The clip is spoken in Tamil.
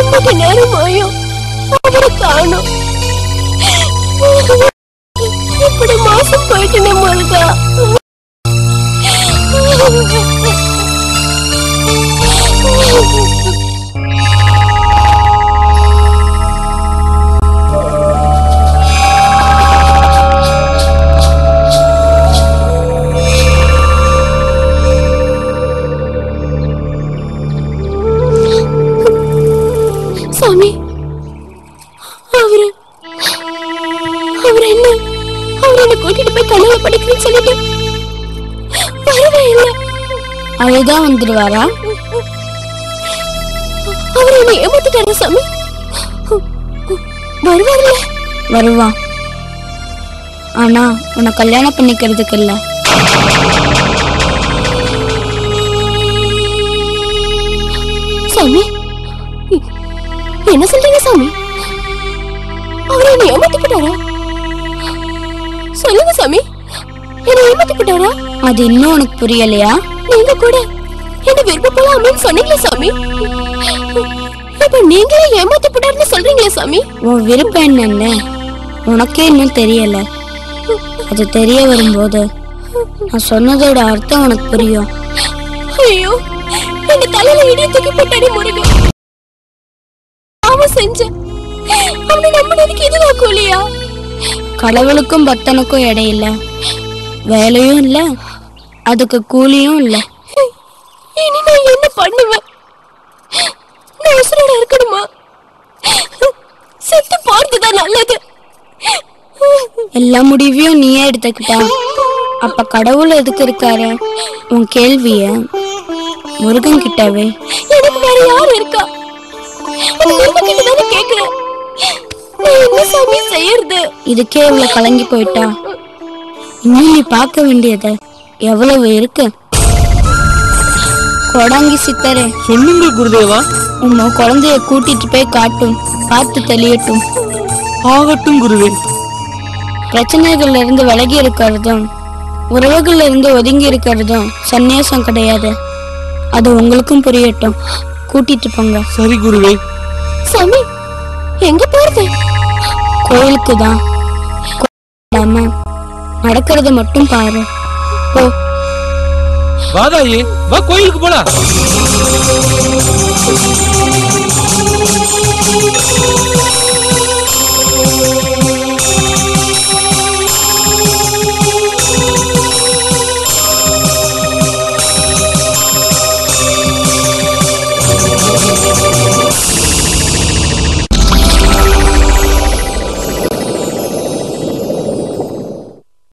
அன்னைக்கு நேரமாயும் அவரை காணோம். இப்படி மாசம் போயிட்டு முருகா. சாமி, அவர் என்ன கூட்டிட்டு போய் கனவு படிக்கிறேன்னு சொல்லிட்டு வரவே இல்லை. அவர்தான் வந்துடுவாரா? அவர் என்ன ஏமாத்திட்டாரா சாமி? வருவார்ல? வருவான். ஆனா உன்னை கல்யாணம் பண்ணிக்கிறதுக்கு இல்ல. சாமி, என்ன சொல்றீங்க சாமி? அவர் என்ன ஏமாத்திட்டாரா? சொல்லுங்க சாமி, என்ன ஏமாத்திட்டாரா? அது இன்னும் உனக்கு புரியலையா? நீங்க கூட என்ன விருப்பப்போல அம்மன் சொன்னீங்களா சாமி? இப்ப நீங்களே ஏமாத்திட்டாருன்னு சொல்றீங்களா சாமி? உன் விருப்பம் என்னன்னு உனக்கே இன்னும் தெரியல. அது தெரிய வரும்போது நான் சொன்னதோட அர்த்தம் உனக்கு புரியும். ஐயோ, எங்க தலையில இடிய தூக்கி போட்டாடி முருகன். அவன் செஞ்ச அவனை நம்பினதுக்கு இதுவா கூலியா? கடவுளுக்கும் பக்தனுக்கும் இடையில வேலையும் இல்ல, அதுக்கு கூலியும் இல்ல. இனி நான் என்ன பண்ணுவேன்? நான் உசுரோட இருக்கணுமா? செத்து போறதுதான் நல்லது. எல்லா முடிவையும் நீயே எடுத்துக்கிட்டா அப்ப கடவுள் எதுக்கு இருக்காரு? உன் கேள்விய முருகன் கிட்டவே. எனக்கு வேற யாரு இருக்கா? முருகன் கிட்டதானே கேக்குறேன். நான் என்ன சாமி செய்யறது? இதுக்கே இவ்வளவு கலங்கி போயிட்டா இன்னும் நீ பார்க்க வேண்டியது எவ்வளவு இருக்கு. கொடாங்கி சித்தரே, சொல்லுங்க குருதேவா. உன்னை குழந்தைய கூட்டிட்டு போய் காட்டும், பார்த்து தெளியட்டும். ஆகட்டும் குருவே. பிரச்சனைகள்ல இருந்து விலகி இருக்கிறதும் உறவுகள்ல இருந்து ஒதுங்கி இருக்கிறதும் சந்நியாசம் கிடையாது. அது உங்களுக்கும் புரியட்டும். கூட்டிட்டு போங்க. சரி குருவே. சாமி, எங்க போறது? கோயிலுக்கு தான். நடக்கிறத மட்டும் பாரு. போ. வாதாயே, வா கோயிலுக்கு போலாம்.